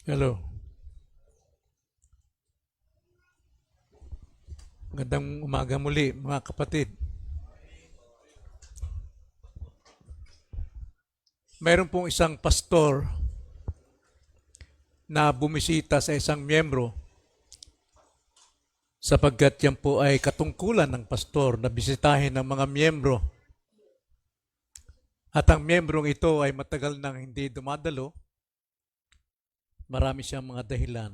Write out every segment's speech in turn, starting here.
Hello. Magandang umaga muli, mga kapatid. Mayroon pong isang pastor na bumisita sa isang miyembro sapagkat yan po ay katungkulan ng pastor na bisitahin ng mga miyembro. At ang miyembrong ito ay matagal nang hindi dumadalo. Marami siyang mga dahilan.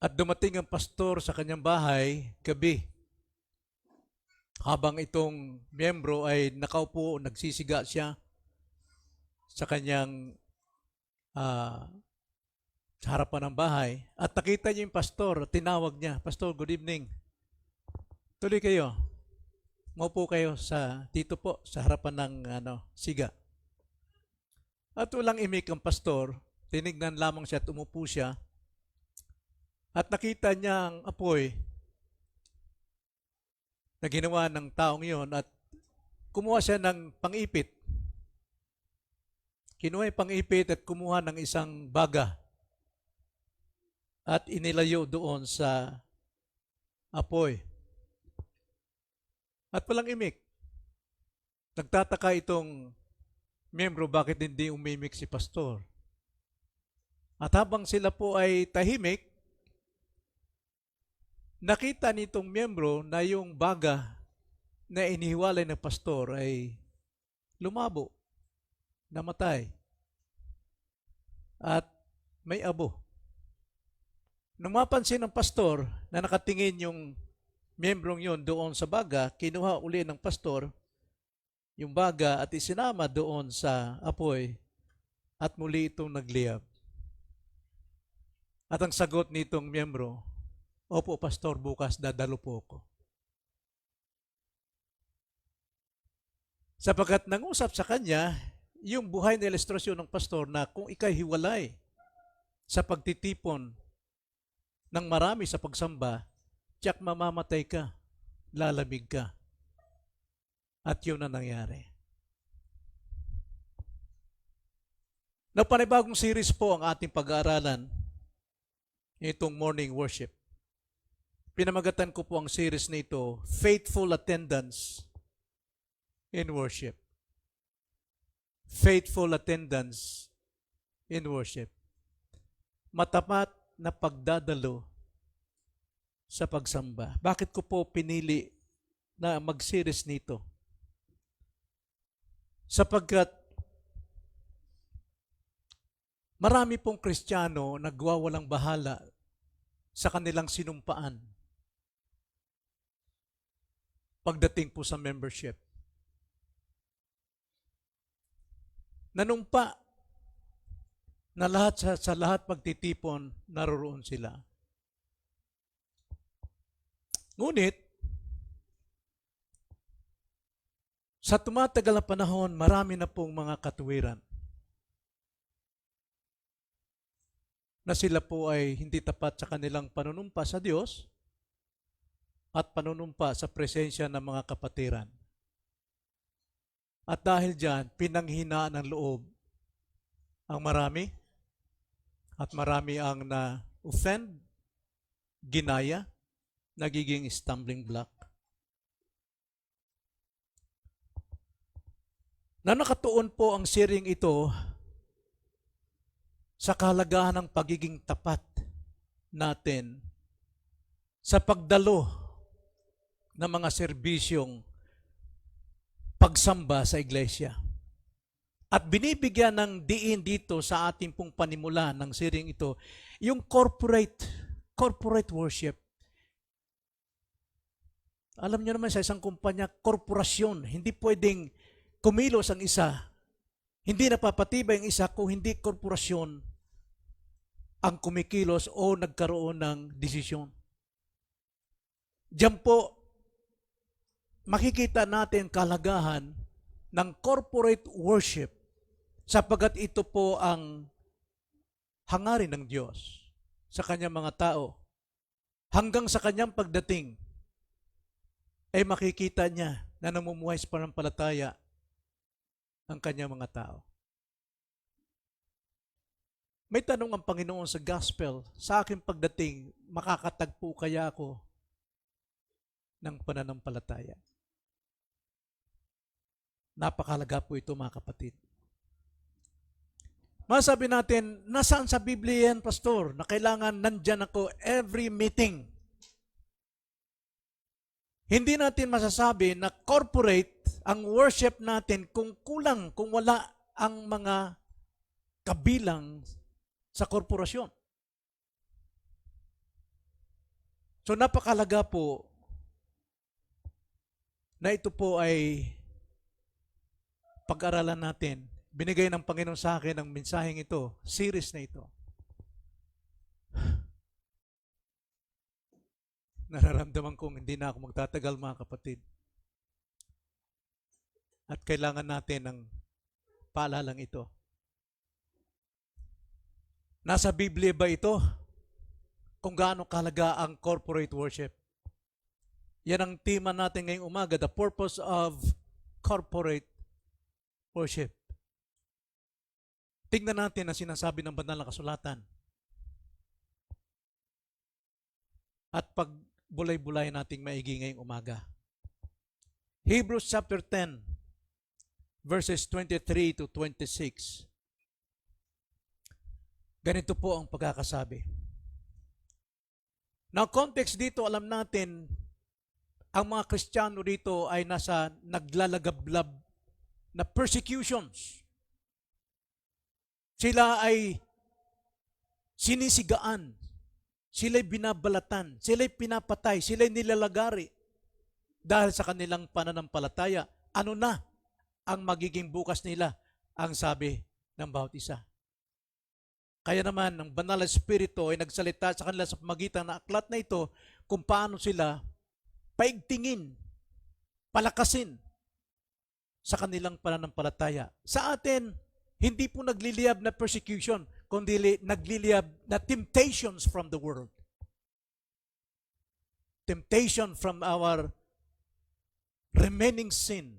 At dumating ang pastor sa kanyang bahay gabi. Habang itong miyembro ay nakaupo, nagsisiga siya sa kanyang ah, sa harapan ng bahay at nakita niya yung pastor, tinawag niya, "Pastor, good evening. Tuloy kayo. Maupo kayo dito po sa harapan ng siga." At walang imik ang pastor, tinignan lamang siya at umupo siya at nakita niya ang apoy na ginawa ng taong iyon at kumuha siya ng pang-ipit. Kinuha yung pang-ipit at kumuha ng isang baga at inilayo doon sa apoy. At walang imik. Nagtataka itong miyembro bakit hindi umimik si pastor. At habang sila po ay tahimik, nakita nitong miyembro na yung baga na inihiwalay ng pastor ay lumabo, namatay, at may abo. Nung mapansin ng pastor na nakatingin yung miyembrong yun doon sa baga, kinuha uli ng pastor yung baga at isinama doon sa apoy at muli itong nagliyab. At ang sagot nitong miyembro, "Opo, pastor, bukas dadalo po ako." Sapagkat nangusap sa kanya yung buhay na ilustrasyon ng pastor na kung ikay hiwalay sa pagtitipon ng marami sa pagsamba, tiyak mamamatay ka, lalamig ka. At yun na nangyari. Na panibagong series po ang ating pag-aaralan itong morning worship. Pinamagatan ko po ang series na ito, Faithful Attendance in Worship. Faithful Attendance in Worship. Matapat na pagdadalo sa pagsamba. Bakit ko po pinili na mag-series nito? Sapagkat marami pong Kristiyano nagwawalang bahala sa kanilang sinumpaan pagdating po sa membership. Nanumpa na sa lahat pagtitipon, naroroon sila. Ngunit, sa tumatagal na panahon, marami na pong mga katuwiran na sila po ay hindi tapat sa kanilang panunumpa sa Diyos at panunumpa sa presensya ng mga kapatiran. At dahil dyan, pinanghinaan ng loob ang marami at marami ang na-offend, ginaya, nagiging stumbling block. Na nakatuon po ang sharing ito sa kahalagahan ng pagiging tapat natin sa pagdalo ng mga serbisyong pagsamba sa iglesia. At binibigyan ng diin dito sa ating pong panimula ng sharing ito, yung corporate worship. Alam niyo naman sa isang kumpanya, korporasyon, hindi pwedeng kumilos ang isa. Hindi napapatibay ang isa kung hindi korporasyon ang kumikilos o nagkaroon ng desisyon. Diyan po, makikita natin kalagahan ng corporate worship sapagkat ito po ang hangarin ng Diyos sa kanyang mga tao. Hanggang sa kanyang pagdating, ay makikita niya na namumuhay sa pananampalataya ang kanyang mga tao. May tanong ang Panginoon sa gospel, sa aking pagdating, makakatagpo kaya ako ng pananampalataya? Napakahalaga po ito, mga kapatid. Masabi natin, nasaan sa Biblia yan, Pastor, na kailangan nandyan ako every meeting? Hindi natin masasabi na corporate ang worship natin kung kulang, kung wala ang mga kabilang sa korporasyon. So napakalaga po na ito po ay pag-aralan natin. Binigay ng Panginoon sa akin ang mensaheng ito, series na ito. Nararamdaman kong hindi na ako magtatagal, mga kapatid. At kailangan natin ng paalalang ito. Nasa Biblia ba ito? Kung gaano kahalaga ang corporate worship. Yan ang tema natin ngayong umaga, the purpose of corporate worship. Tingnan natin ang sinasabi ng banal na kasulatan. At pagbulay-bulay nating maigi ngayong umaga. Hebrews chapter 10, verses 23 to 26. Ganito po ang pagkakasabi. Now, context dito, alam natin, ang mga Kristiyano dito ay nasa naglalagablab na persecutions. Sila ay sinisigaan, sila'y binabalatan, sila'y pinapatay, sila'y nilalagari dahil sa kanilang pananampalataya. Ano na ang magiging bukas nila? Ang sabi ng bawat isa. Kaya naman, ang banal na espiritu ay nagsalita sa kanila sa pamagitan ng aklat na ito kung paano sila paigtingin, palakasin sa kanilang pananampalataya. Sa atin, hindi po nagliliyab na persecution, kundi nagliliyab na temptations from the world. Temptation from our remaining sin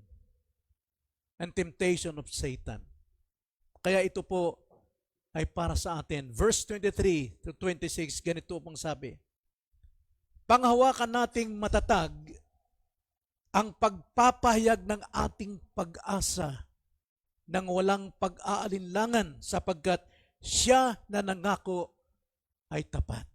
and temptation of Satan. Kaya ito po ay para sa atin. Verse 23 to 26, ganito pong sabi. Panghawakan nating matatag ang pagpapahayag ng ating pag-asa nang walang pag-aalinlangan sapagkat siya na nangako ay tapat.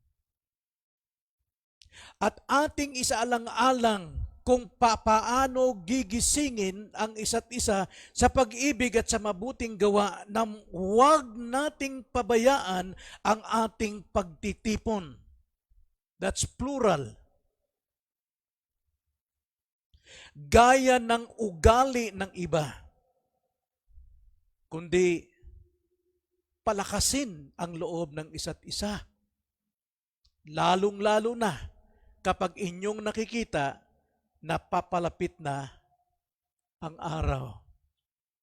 At ating isaalang-alang kung paano gigisingin ang isa't isa sa pag-ibig at sa mabuting gawa nang huwag nating pabayaan ang ating pagtitipon. That's plural. Gaya ng ugali ng iba, kundi palakasin ang loob ng isa't isa. Lalong-lalo na kapag inyong nakikita na papalapit na ang araw.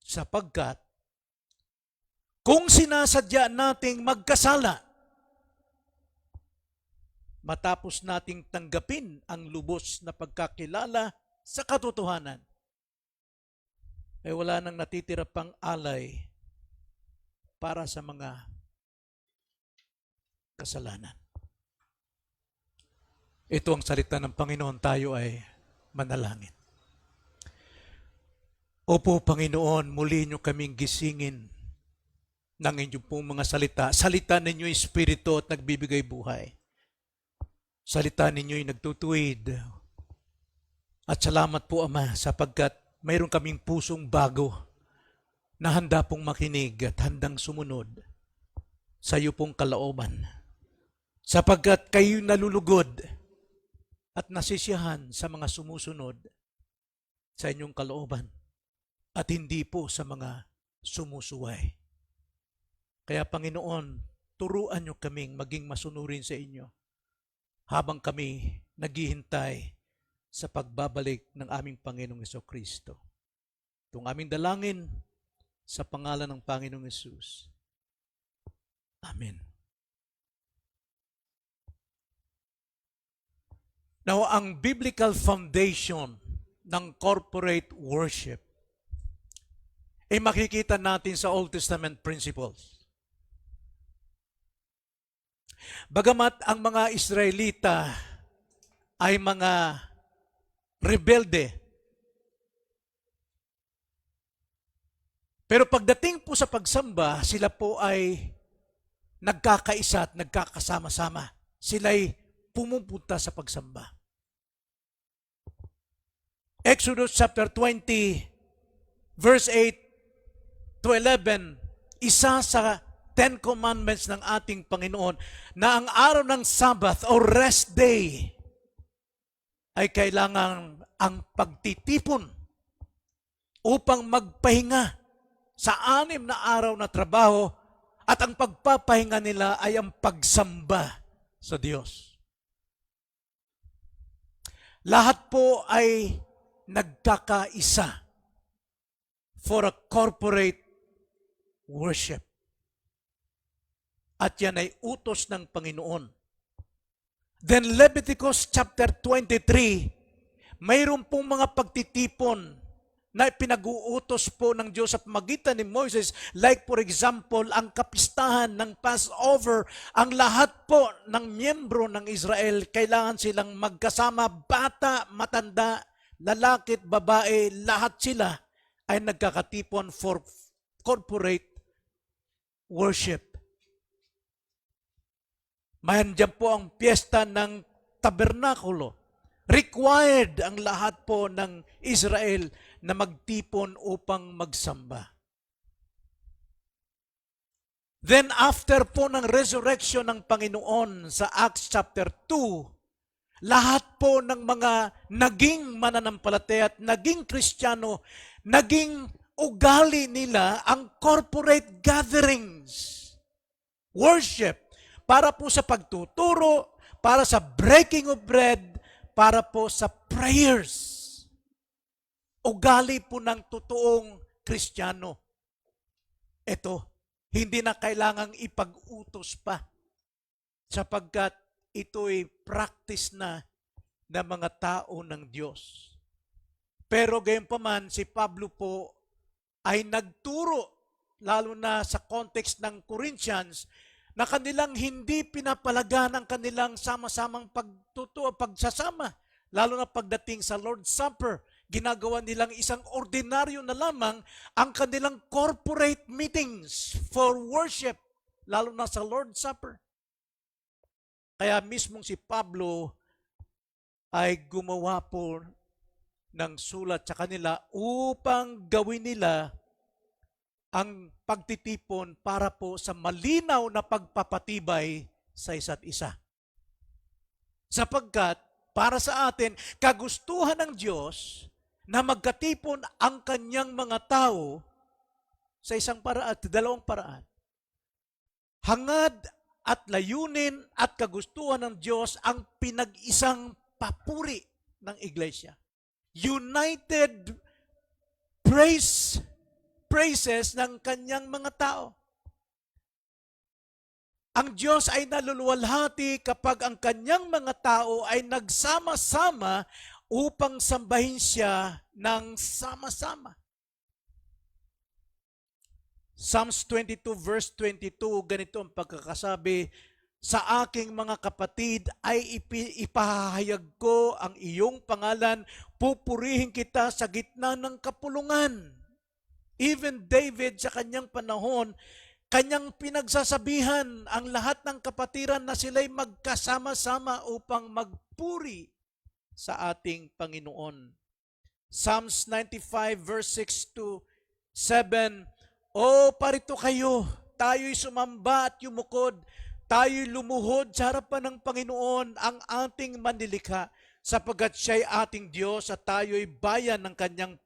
Sapagkat kung sinasadya nating magkasala, matapos nating tanggapin ang lubos na pagkakilala sa katotohanan, ay wala nang natitira pang alay para sa mga kasalanan. Ito ang salita ng Panginoon, tayo ay manalangin. Opo, Panginoon, muli niyo kaming gisingin ng inyong pong mga salita. Salita ninyo espiritu at nagbibigay buhay. Salita ninyo'y nagtutuwid. At salamat po, Ama, sapagkat mayroon kaming pusong bago na handa pong makinig at handang sumunod sa iyo pong kalooban. Sapagkat kayo nalulugod at nasisiyahan sa mga sumusunod sa inyong kalooban at hindi po sa mga sumusuway. Kaya Panginoon, turuan niyo kaming maging masunurin sa inyo habang kami naghihintay sa pagbabalik ng aming Panginoong Jesucristo. Itong aming dalangin sa pangalan ng Panginoong Jesus. Amen. Now, ang biblical foundation ng corporate worship ay makikita natin sa Old Testament principles. Bagamat ang mga Israelita ay mga rebelde, pero pagdating po sa pagsamba, sila po ay nagkakaisa at nagkakasama-sama. Sila'y pumupunta sa pagsamba. Exodus chapter 20, verse 8 to 11, isa sa Ten Commandments ng ating Panginoon na ang araw ng Sabbath o rest day ay kailangan ang pagtitipon upang magpahinga sa 6 na araw na trabaho, at ang pagpapahinga nila ay ang pagsamba sa Diyos. Lahat po ay nagkakaisa for a corporate worship. At yan ay utos ng Panginoon. Then Leviticus chapter 23, mayroon pong mga pagtitipon na pinag-uutos po ng Diyos sa pamagitan ni Moses. Like for example, ang kapistahan ng Passover, ang lahat po ng miyembro ng Israel, kailangan silang magkasama, bata, matanda, lalaki at babae, lahat sila ay nagkakatipon for corporate worship. Mayandiyan po ang piyesta ng tabernakulo. Required ang lahat po ng Israel na magtipon upang magsamba. Then after po ng resurrection ng Panginoon sa Acts chapter 2, lahat po ng mga naging mananampalataya at naging Kristiyano, naging ugali nila ang corporate gatherings, worship, para po sa pagtuturo, para sa breaking of bread, para po sa prayers. Ugali po ng totoong Kristiyano. Ito, hindi na kailangang ipag-utos pa sapagkat ito'y practice na ng mga tao ng Diyos. Pero gayunpaman, si Pablo po ay nagturo, lalo na sa context ng Corinthians, na kanilang hindi pinapalagan ang kanilang sama-samang pagsasama. Lalo na pagdating sa Lord's Supper, ginagawa nilang isang ordinaryo na lamang ang kanilang corporate meetings for worship, lalo na sa Lord's Supper. Kaya mismong si Pablo ay gumawa po ng sulat sa kanila upang gawin nila ang pagtitipon para po sa malinaw na pagpapatibay sa isa't isa. Sapagkat para sa atin, kagustuhan ng Diyos na magkatipon ang kanyang mga tao sa isang paraan at dalawang paraan. Hangad at layunin at kagustuhan ng Diyos ang pinag-isang papuri ng iglesia. United praises ng kanyang mga tao. Ang Diyos ay naluluwalhati kapag ang kanyang mga tao ay nagsama-sama upang sambahin siya ng sama-sama. Psalms 22 verse 22, ganito ang pagkakasabi, sa aking mga kapatid ay ipahahayag ko ang iyong pangalan, pupurihin kita sa gitna ng kapulungan. Even David sa kanyang panahon, kanyang pinagsasabihan ang lahat ng kapatiran na sila'y magkasama-sama upang magpuri sa ating Panginoon. Psalms 95 verse 6 to 7, O parito kayo, tayo'y sumamba at yumukod, tayo'y lumuhod sa harapan ng Panginoon, ang ating manlilikha, sapagkat siya'y ating Diyos at tayo'y bayan ng kanyang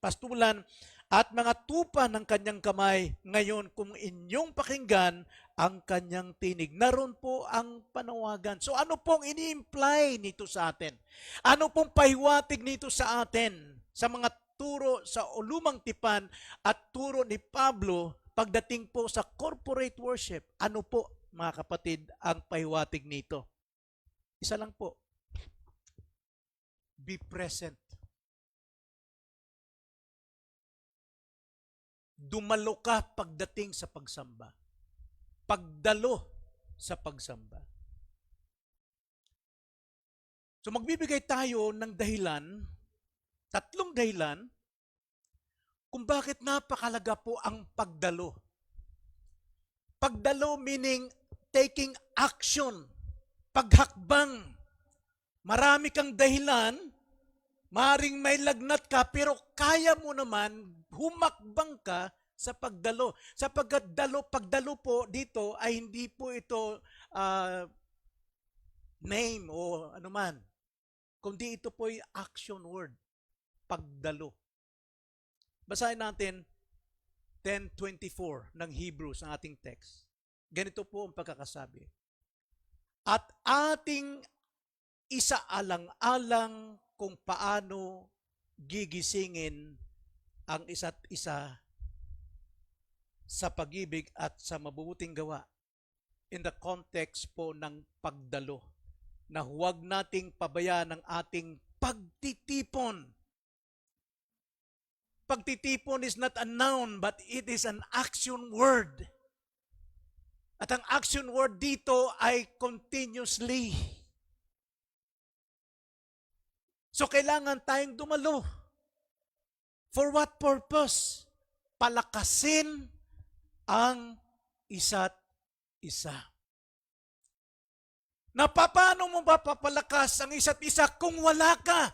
pastulan at mga tupa ng kanyang kamay. Ngayon, kung inyong pakinggan ang kanyang tinig. Naroon po ang panawagan. So ano pong ini-imply nito sa atin? Ano pong pahiwatig nito sa atin? Sa mga turo sa Lumang Tipan at turo ni Pablo pagdating po sa corporate worship. Ano po, mga kapatid, ang pahiwatig nito? Isa lang po. Be present. Dumalo ka pagdating sa pagsamba. Pagdalo sa pagsamba. So magbibigay tayo ng dahilan, 3 dahilan, kung bakit napakalaga po ang pagdalo. Pagdalo meaning taking action, paghakbang. Marami kang dahilan, maring may lagnat ka, pero kaya mo naman humakbang ka sa pagdalo. Sapagkat pagdalo po dito ay hindi po ito name o anuman, kundi ito po ay action word, pagdalo. Basahin natin 10:24 ng Hebrews, ang ating text. Ganito po ang pagkakasabi. At ating isaalang-alang kung paano gigisingin ang isa't isa sa pag-ibig at sa mabubuting gawa in the context po ng pagdalo, na huwag nating pabayaan ang ating pagtitipon. Pagtitipon is not a noun, but it is an action word. At ang action word dito ay continuously. So kailangan tayong dumalo. For what purpose? Palakasin ang isa't isa. Na paano mo ba papalakas ang isa't isa kung wala ka?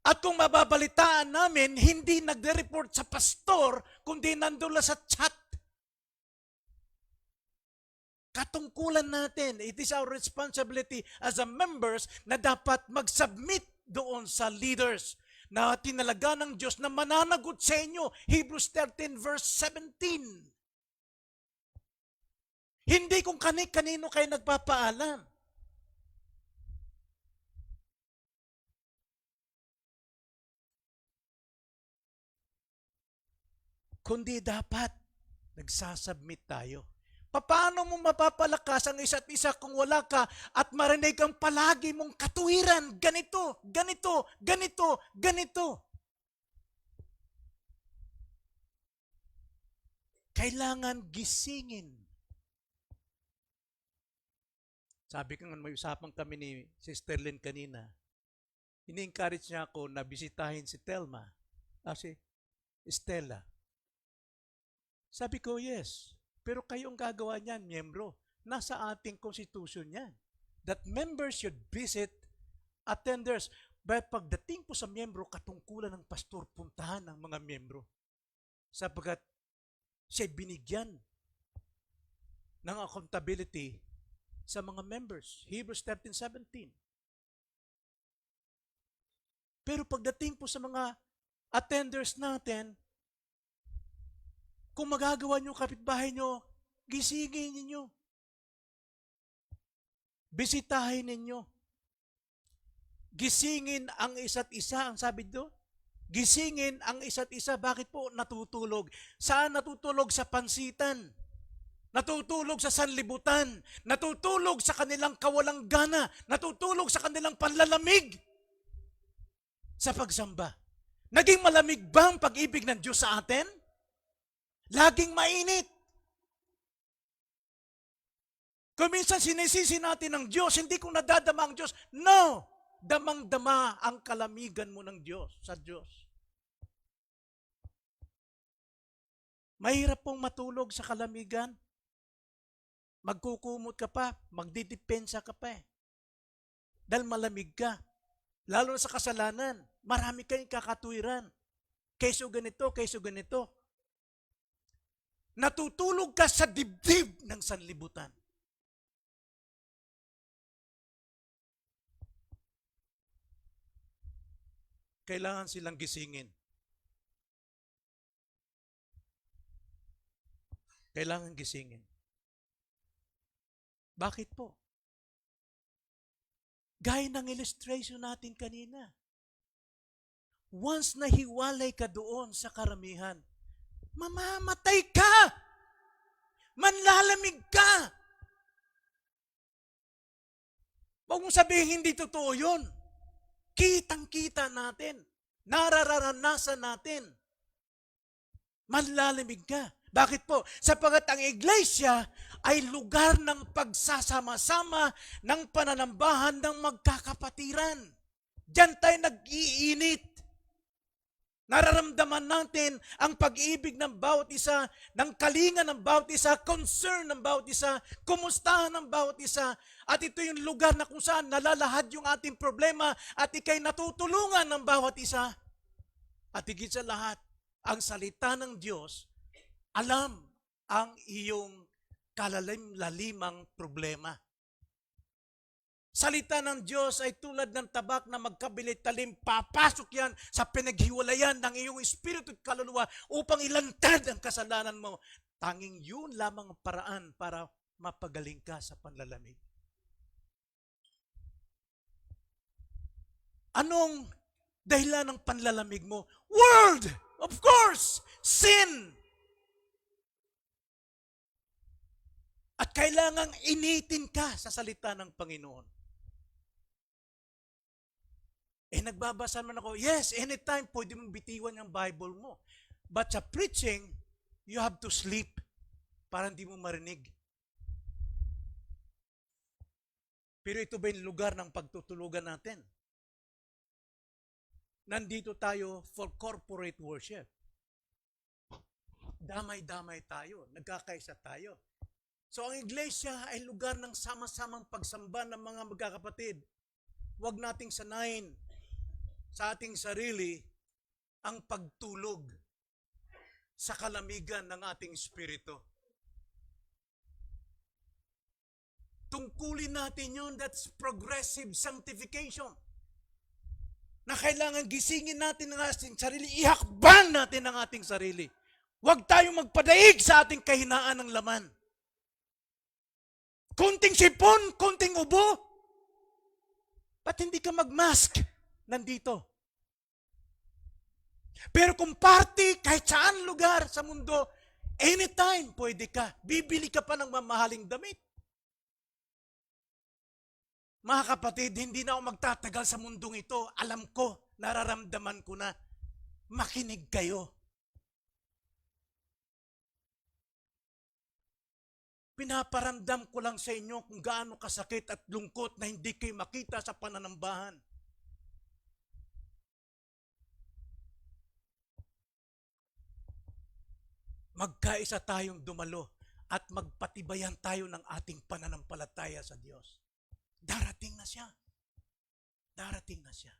At kung mababalitaan namin, hindi nagre-report sa pastor, kundi nandun sa chat. Katungkulan natin, it is our responsibility as a members na dapat mag-submit doon sa leaders na tinalaga ng Diyos na mananagot sa inyo. Hebrews 13 verse 17. Hindi kung kanino kayo nagpapaalam. Kundi dapat nagsasubmit tayo. Paano mo mapapalakas ang isa't isa kung wala ka at marinig ang palagi mong katuwiran? Ganito, ganito, ganito, ganito. Kailangan gisingin. Sabi ko nga, may usapan kami ni Sister Lynn kanina. Ini-encourage niya ako na bisitahin si Telma. Si Estela. Sabi ko, yes. Pero kayong gagawa niyan, miyembro. Nasa ating constitution yan. That members should visit attenders. But pagdating po sa miyembro, katungkulan ng pastor, puntahan ng mga miyembro. Sapagkat siya binigyan ng accountability sa mga members. Hebrews 13:17. Pero pagdating po sa mga attenders natin, kung magagawa niyo kapitbahay niyo, gisingin ninyo. Bisitahin ninyo. Gisingin ang isa't isa, ang sabi doon. Gisingin ang isa't isa. Bakit po natutulog? Saan natutulog? Sa pansitan. Natutulog sa sanlibutan. Natutulog sa kanilang kawalang gana. Natutulog sa kanilang panlalamig. Sa pagsamba. Naging malamig ba ang pag-ibig ng Diyos sa atin? Laging mainit. Kung minsan sinisisi natin ng Diyos, hindi ko nadadama ang Diyos. No! Damang-dama ang kalamigan mo ng Diyos, sa Diyos. Mahirap pong matulog sa kalamigan. Magkukumot ka pa, magdidepensa ka pa eh. Dahil malamig ka. Lalo na sa kasalanan, marami kayong kakatuwiran. Kaysa ganito, kaysa ganito. Natutulog ka sa dibdib ng sanlibutan. Kailangan silang gisingin. Kailangan gisingin. Bakit po? Gaya ng illustration natin kanina. Once nahiwalay ka doon sa karamihan, mamamatay ka! Manlalamig ka! Huwag mong sabihin hindi totoo yun. Kitang-kita natin. Nararanasan natin. Manlalamig ka. Bakit po? Sapagat ang iglesia ay lugar ng pagsasama-sama ng pananambahan ng magkakapatiran. Diyan tayo nag-iinit. Nararamdaman natin ang pag-ibig ng bawat isa, ng kalinga ng bawat isa, concern ng bawat isa, kumustahan ng bawat isa. At ito yung lugar na kung saan nalalahad yung ating problema at ikay natutulungan ng bawat isa. At higit sa lahat, ang salita ng Diyos, alam ang iyong kalalim-lalimang problema. Salita ng Diyos ay tulad ng tabak na magkabilit-talim. Papasok yan sa pinaghiwalayan ng iyong espiritu at kaluluwa upang ilantad ang kasalanan mo. Tanging yun lamang ang paraan para mapagaling ka sa panlalamig. Anong dahilan ng panlalamig mo? World! Of course! Sin! At kailangang initin ka sa salita ng Panginoon. Nagbabasa naman ako, yes, anytime pwede mong bitiwan yung Bible mo. But sa preaching, you have to sleep para hindi mo marinig. Pero ito ba yung lugar ng pagtutulugan natin? Nandito tayo for corporate worship. Damay-damay tayo, nagkakaisa tayo. So ang iglesia ay lugar ng sama-samang pagsamba ng mga magkakapatid. Huwag nating sanayin sa ating sarili ang pagtulog sa kalamigan ng ating espiritu. Tungkulin natin yun, that's progressive sanctification. Na kailangan gisingin natin ang ating sarili, ihakbang natin ang ating sarili. Huwag tayong magpadaig sa ating kahinaan ng laman. Kunting sipon, kunting ubo. Ba't hindi ka magmask? Nandito. Pero kung party, kahit saan lugar sa mundo, anytime pwede ka. Bibili ka pa ng mamahaling damit. Mga kapatid, hindi na ako magtatagal sa mundong ito. Alam ko, nararamdaman ko na. Makinig kayo. Pinaparamdam ko lang sa inyo kung gaano kasakit at lungkot na hindi kayo makita sa pananambahan. Magkaisa tayong dumalo at magpatibayan tayo ng ating pananampalataya sa Diyos. Darating na siya. Darating na siya.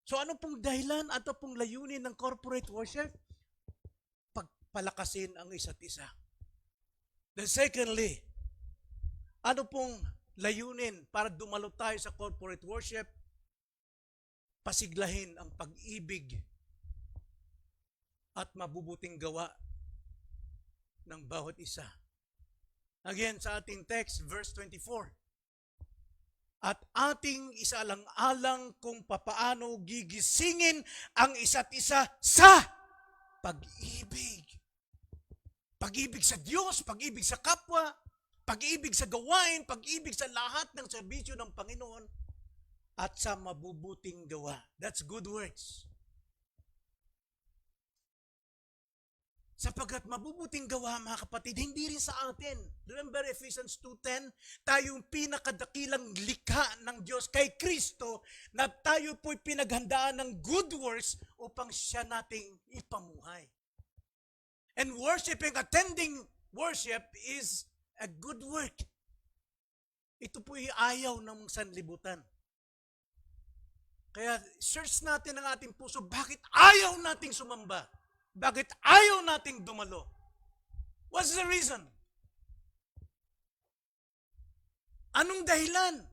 So ano pong dahilan at pong layunin ng corporate worship? Pagpalakasin ang isa't isa. Then secondly, ano pong layunin para dumalo tayo sa corporate worship? Pasiglahin ang pag-ibig at mabubuting gawa ng bawat isa. Again, sa ating text, verse 24. At ating isalang-alang kung papaano gigisingin ang isa't isa sa pag-ibig. Pag-ibig sa Diyos, pag-ibig sa kapwa, pag-ibig sa gawain, pag-ibig sa lahat ng serbisyo ng Panginoon, at sa mabubuting gawa. That's good works. Sapagkat mabubuting gawa, mga kapatid, hindi rin sa atin. Remember Ephesians 2:10, tayong pinakadakilang likha ng Diyos kay Kristo na tayo po'y pinaghandaan ng good works upang siya nating ipamuhay. And worshiping, attending worship is a good work. Ito po'y ayaw ng sanlibutan. Kaya search natin ang ating puso, bakit ayaw nating sumamba? Bakit ayaw nating dumalo? What's the reason? Anong dahilan?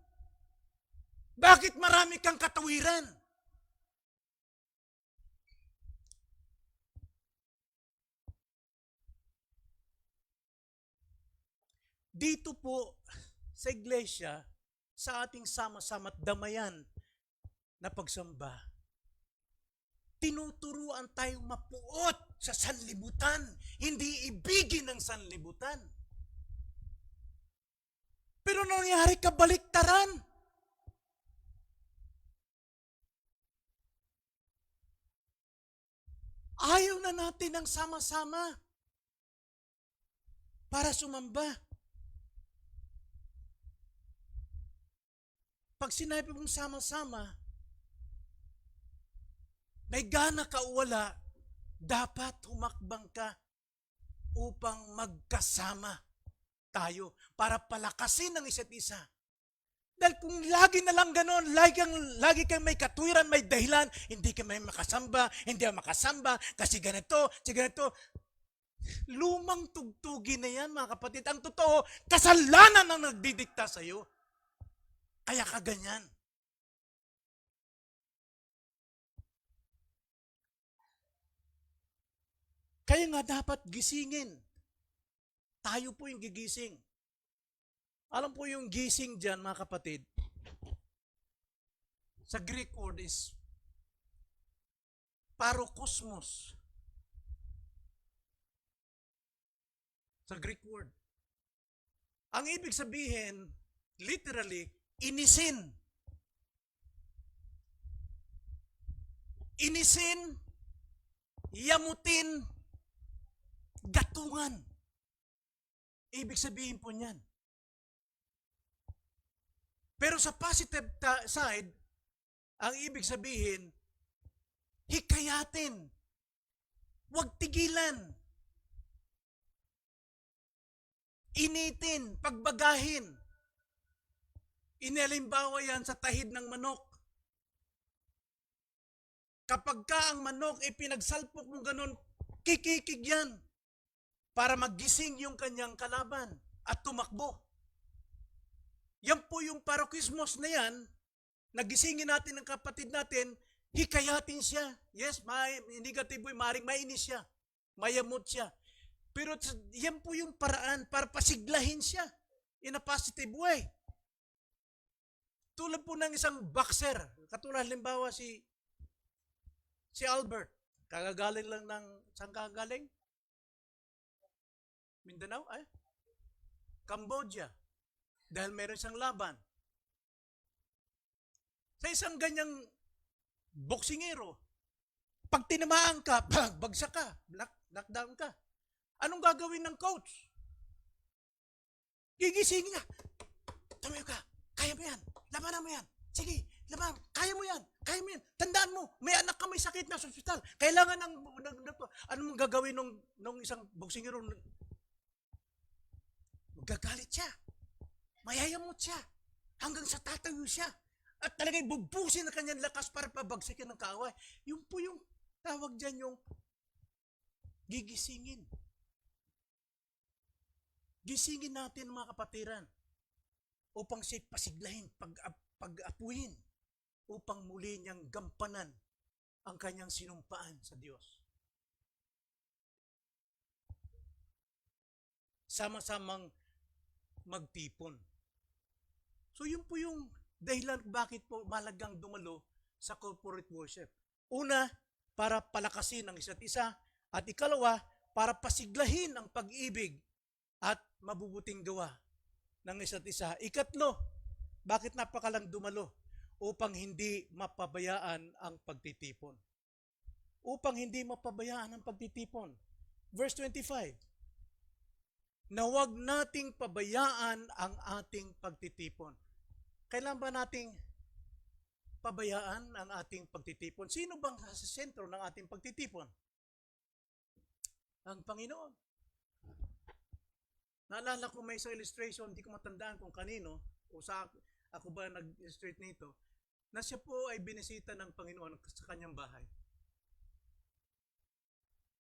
Bakit marami kang katawiran? Dito po sa iglesia, sa ating sama-sama at damayan na pagsamba, tinuturuan tayong mapuot sa sanlibutan, hindi ibigin ng sanlibutan. Pero nangyari kabaliktaran. Ayaw na natin ng sama-sama para sumamba. Pag sinabi mong sama-sama, may gana ka o wala, dapat humakbang ka upang magkasama tayo para palakasin ang isa't isa. Dahil kung lagi na lang ganon, lagi kang may katwiran, may dahilan, hindi ka may makasamba, hindi ka makasamba, kasi ganito, lumang tugtugin na yan, mga kapatid. Ang totoo, kasalanan ang nagdidikta sa'yo. Kaya ka ganyan. Kaya nga dapat gisingin. Tayo po yung gigising. Alam po yung gising dyan, mga kapatid, sa Greek word is parokosmos. Sa Greek word. Ang ibig sabihin, literally, inisin. Inisin, yamutin, gatungan. Ibig sabihin po niyan. Pero sa positive side, ang ibig sabihin, hikayatin. Huwag tigilan. Initin, pagbagahin. Inalimbawa yan sa tahid ng manok. Kapag ka ang manok ay pinagsalpok mo ganun, kikikig yan para magising yung kanyang kalaban at tumakbo. Yan po yung parokismos na yan, nagisingin natin ng kapatid natin, hikayatin siya. Yes, negatibo, maring mainis siya, mayamot siya. Pero yan po yung paraan para pasiglahin siya in a positive way. Tulad po ng isang boxer, katulad halimbawa si Albert, kagagaling lang ng, saan kagagaling? Mindanao? Cambodia. Dahil meron siyang laban. Sa isang ganyang boksingero, pag tinamaan ka, bagsak ka, knockdown ka, anong gagawin ng coach? Gigising niya. Tumayo ka, kaya mo yan, labanan mo yan, sige, labanan, kaya mo yan, tandaan mo, may anak ka may sakit na sa ospital, kailangan anong gagawin nung isang boksingero? Magagalit siya. Mayayamot siya hanggang sa tatayo siya at talagang bubusin na kanyang lakas para pabagsakin ng kaaway. Yung po yung tawag dyan yung gigisingin. Gisingin natin mga kapatiran upang siya pasiglahin, pag-apuhin, upang muli niyang gampanan ang kanyang sinumpaan sa Diyos. Sama-samang magtipon. So yun po yung dahilan bakit po malagang dumalo sa corporate worship. Una, para palakasin ang isa't isa. At ikalawa, para pasiglahin ang pag-ibig at mabubuting gawa ng isa't isa. Ikatlo, bakit napakalang dumalo? Upang hindi mapabayaan ang pagtitipon. Upang hindi mapabayaan ang pagtitipon. Verse 25. Na huwag nating pabayaan ang ating pagtitipon. Kailan ba nating pabayaan ang ating pagtitipon? Sino bang sa sentro ng ating pagtitipon? Ang Panginoon. Naalala ko may isang illustration, hindi ko matandaan kung kanino, o sa ako ba nag-illustrate nito, na siya po ay binisita ng Panginoon sa kanyang bahay.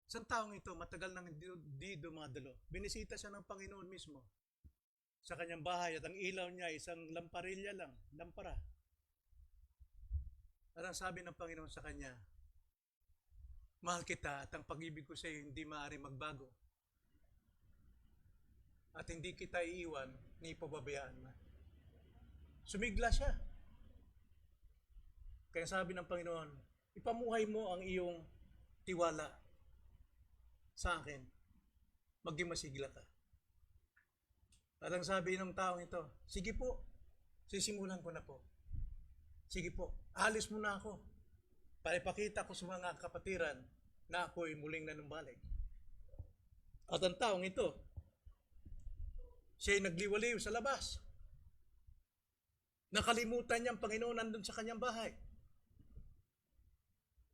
Isang taong ito, matagal nang di dumadalo. Binisita siya ng Panginoon mismo sa kanyang bahay at ang ilaw niya isang lamparilya lang, lampara. At ang sabi ng Panginoon sa kanya, mahal kita at ang pag-ibig ko sa iyo hindi maaari magbago. At hindi kita iiwan ni pababayaan man. Sumigla siya. Kaya sabi ng Panginoon, ipamuhay mo ang iyong tiwala sa akin, maging masigla ka. At ang sabi ng taong ito, sige po, sisimulan ko na po. Sige po, alis mo na ako para ipakita ko sa mga kapatiran na ako'y muling nanumbalik. At ang taong ito, siya'y nagliwaliw sa labas. Nakalimutan niya ang Panginoon nandun sa kanyang bahay.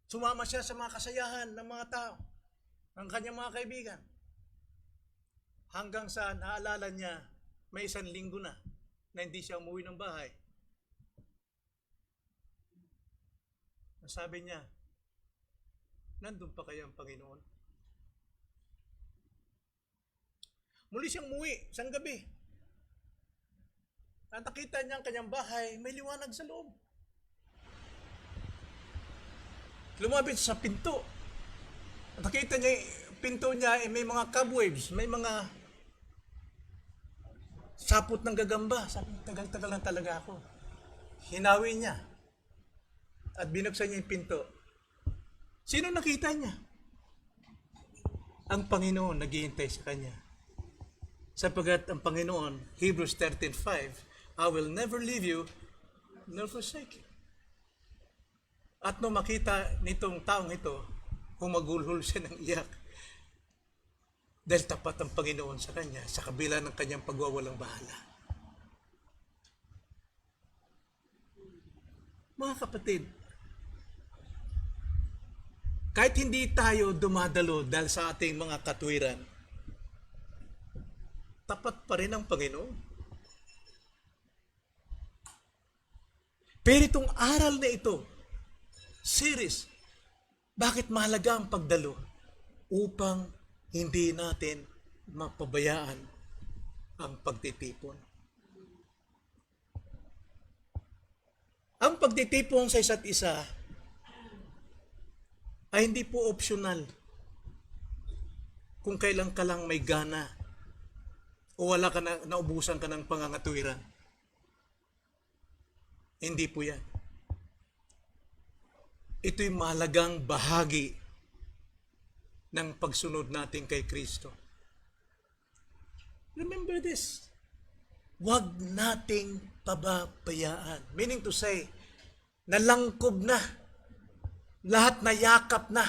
Sumama siya sa mga kasayahan ng mga tao, ng kanyang mga kaibigan. Hanggang sa naalala niya, may 1 linggo na hindi siya umuwi ng bahay. Sabi niya, nandun pa kaya ang Panginoon? Muli siyang umuwi, isang gabi. At nakita niya ang kanyang bahay, may liwanag sa loob. Lumapit sa pinto. At nakita niya, pinto niya may mga cobwebs, may mga sapot ng gagamba. Sabi, tagal-tagal lang talaga ako. Hinawi niya. At binuksan niya yung pinto. Sino nakita niya? Ang Panginoon naghihintay sa kanya. Sapagat ang Panginoon, Hebrews 13:5, I will never leave you nor forsake you. At nung makita nitong taong ito, humagulhol siya ng iyak. Dahil tapat ang Panginoon sa kanya, sa kabila ng kanyang pagwawalang bahala. Mga kapatid, kahit hindi tayo dumadalo dahil sa ating mga katwiran, tapat pa rin ang Panginoon. Pero itong aral na ito, series, bakit mahalaga ang pagdalo? Upang hindi natin mapabayaan ang pagtitipon. Ang pagtitipon sa isa't isa ay hindi po optional. Kung kailan ka lang may gana o wala ka na, naubusan ka ng pangangatwiran. Hindi po yan. Ito'y mahalagang bahagi ng pagsunod natin kay Kristo. Remember this. Huwag nating pababayaan. Meaning to say, nalangkob na. Lahat na yakap na.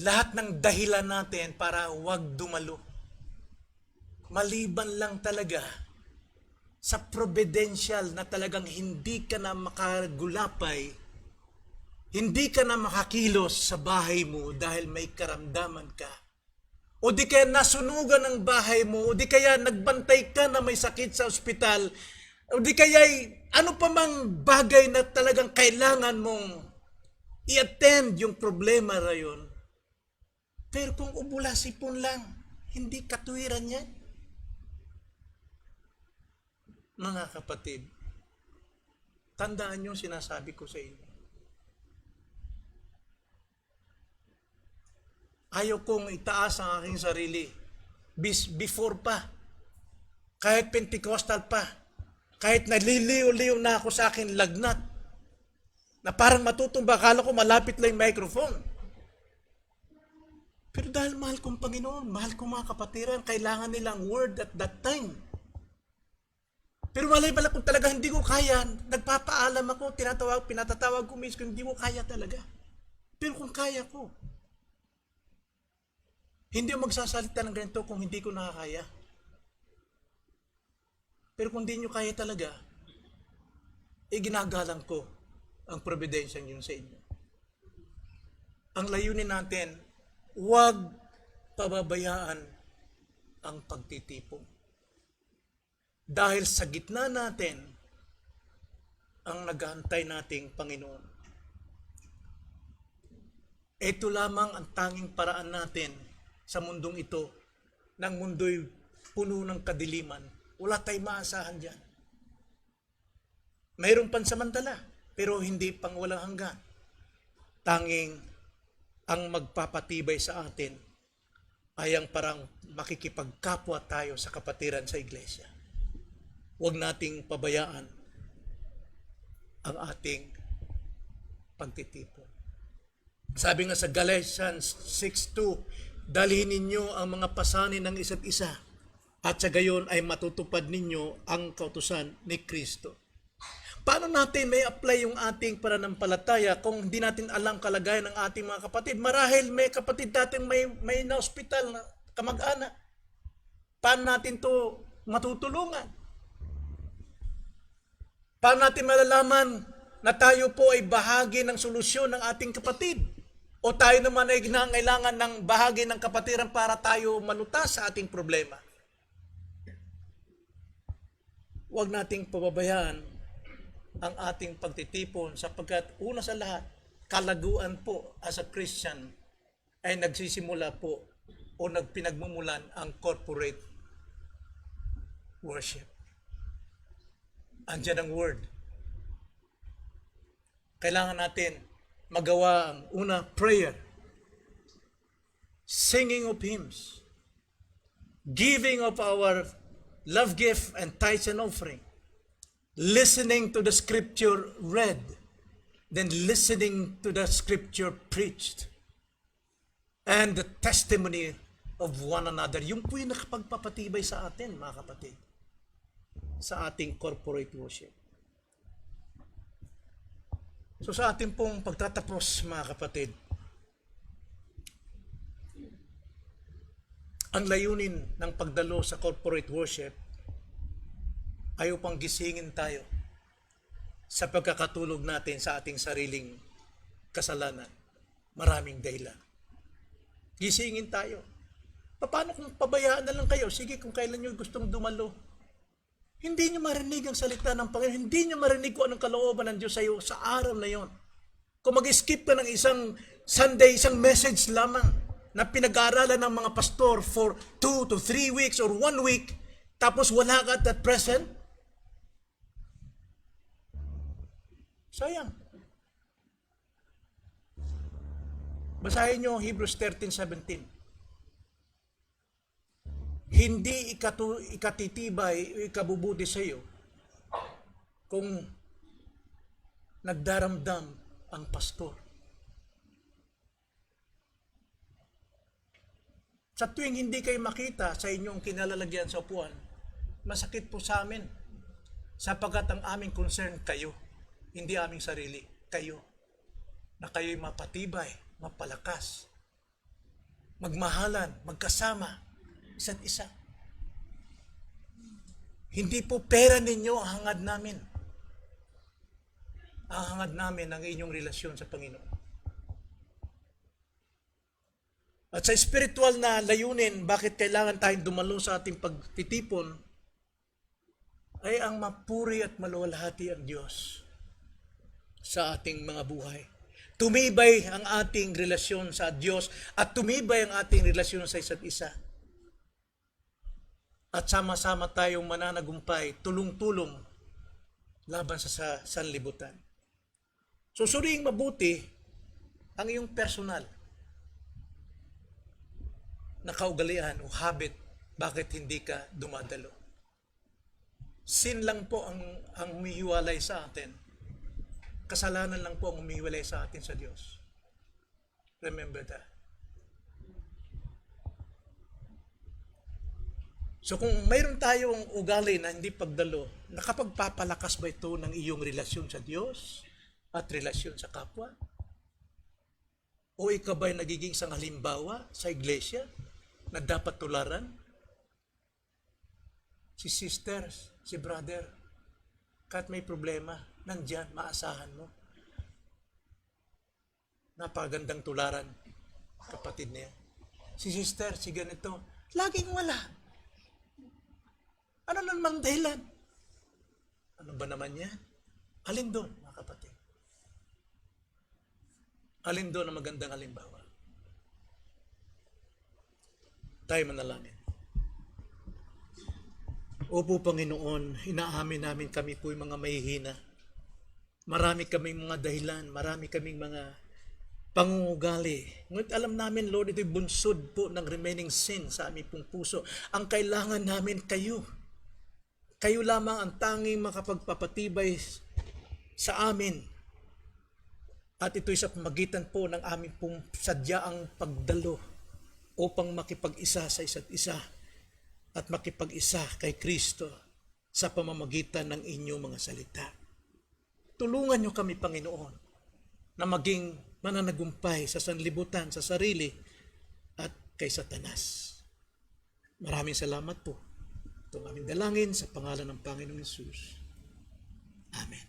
Lahat ng dahilan natin para huwag dumalo. Maliban lang talaga sa providential na talagang hindi ka na makagulapay, hindi ka na makakilos sa bahay mo dahil may karamdaman ka. O di kaya nasunugan ang bahay mo, o di kaya nagbantay ka na may sakit sa ospital, o di kaya ano pa mang bagay na talagang kailangan mong i-attend yung problema na yun. Pero kung ubula sipon lang, hindi katwiran yan. Mga kapatid, tandaan yung sinasabi ko sa inyo. Ayaw kong itaas ang aking sarili before pa, kahit Pentecostal pa, kahit naliliw-liw na ako sa akin lagnat, na parang matutumba, akala ko malapit lang yung microphone. Pero dahil mahal kong Panginoon, mahal kong mga kapatiran, kailangan nilang word at that time. Pero malay pala kung talaga hindi ko kaya, nagpapaalam ako, pinatatawag ko mismo, hindi ko kaya talaga. Pero kung kaya ko, hindi ako magsasalita ng ganito kung hindi ko nakakaya. Pero kung hindi nyo kaya talaga, ginagalang ko ang providensya yun sa inyo. Ang layunin natin, huwag pababayaan ang pagtitipon. Dahil sa gitna natin, ang naghahantay nating Panginoon. Ito lamang ang tanging paraan natin sa mundong ito, ng mundo'y puno ng kadiliman. Wala tayong maasahan dyan. Mayroong pansamantala, pero hindi pang walang hanggan. Tanging ang magpapatibay sa atin ay ang parang makikipagkapwa tayo sa kapatiran sa iglesia. Huwag nating pabayaan ang ating pagtitipon. Sabi nga sa Galatians 6:2, dalhin ninyo ang mga pasanin ng isa't isa at sa gayon ay matutupad ninyo ang kautusan ni Kristo. Paano natin may apply yung ating pananampalataya kung hindi natin alam kalagayan ng ating mga kapatid? Marahil may kapatid natin may na ospital na kamag-anak. Paano natin to matutulungan? Paano natin malalaman na tayo po ay bahagi ng solusyon ng ating kapatid? O tayo naman ay nangailangan ng bahagi ng kapatiran para tayo malutas sa ating problema? Huwag nating pababayaan ang ating pagtitipon sapagkat una sa lahat, kalaguan po as a Christian ay nagsisimula po o nagpinagmumulan ang corporate worship. Andiyan ang word. Kailangan natin magawa ang una, prayer, singing of hymns, giving of our love gift and tithes and offering, listening to the scripture read, then listening to the scripture preached, and the testimony of one another. Yung po yung nakapagpapatibay sa atin, mga kapatid, sa ating corporate worship. So sa ating pong pagtatapos, mga kapatid, ang layunin ng pagdalo sa corporate worship ay upang gisingin tayo sa pagkakatulog natin sa ating sariling kasalanan. Maraming dahilan. Gisingin tayo. Paano kung pabayaan na lang kayo? Sige, kung kailan nyo gustong dumalo. Hindi nyo marinig ang salita ng Panginoon. Hindi nyo marinig kung anong kalooban ng Diyos sa iyo sa araw na yon. Kung mag-skip ka ng isang Sunday, isang message lamang na pinag-aaralan ng mga pastor for 2 to 3 weeks or 1 week, tapos wala ka at that present, sayang. Basahin nyo Hebrews 13:17. Hindi ikatitibay o ikabubuti sa iyo kung nagdaramdam ang pastor. Sa tuwing hindi kayo makita sa inyong kinalalagyan sa upuan, masakit po sa amin sapagkat ang aming concern kayo, hindi aming sarili, kayo. Na kayo'y mapatibay, mapalakas, magmahalan, magkasama, isa't isa. Hindi po pera ninyo ang hangad namin. Ang hangad namin ang inyong relasyon sa Panginoon. At sa spiritual na layunin, bakit kailangan tayong dumalo sa ating pagtitipon, ay ang mapuri at maluwalhati ang Diyos sa ating mga buhay. Tumibay ang ating relasyon sa Diyos at tumibay ang ating relasyon sa isa't isa. At sama-sama tayong mananagumpay, tulong-tulong laban sa sanlibutan. Susuriing mabuti ang iyong personal na kaugalian o habit bakit hindi ka dumadalo. Sin lang po ang humihiwalay sa atin. Kasalanan lang po ang humihiwalay sa atin sa Diyos. Remember that. So kung mayroon tayong ugali na hindi pagdalo, nakapagpapalakas ba ito ng iyong relasyon sa Diyos at relasyon sa kapwa? O ikaw ba'y nagiging isang halimbawa sa iglesia na dapat tularan? Si sister, si brother, kahit may problema, nandyan, maasahan mo. Napagandang tularan, kapatid niya. Si sister, si ganito, laging wala. Ano naman dahilan? Ano ba naman yan? Alin doon, mga kapatid? Alin doon ang magandang halimbawa? Tayo manalangin. Opo, Panginoon, inaamin namin kami po yung mga mahihina. Marami kaming mga dahilan, marami kaming mga pangungugali. Ngunit alam namin, Lord, ito'y bunsod po ng remaining sin sa aming pong puso. Ang kailangan namin kayo. Kayo lamang ang tanging makapagpapatibay sa amin. At ito'y sa pamagitan po ng aming pong sadyaang pagdalo upang makipag-isa sa isa't isa at makipag-isa kay Kristo sa pamamagitan ng inyong mga salita. tulungan niyo kami, Panginoon, na maging mananagumpay sa sanlibutan, sa sarili, at kay Satanas. Maraming salamat po. Ito ang aming dalangin sa pangalan ng Panginoong Hesus. Amen.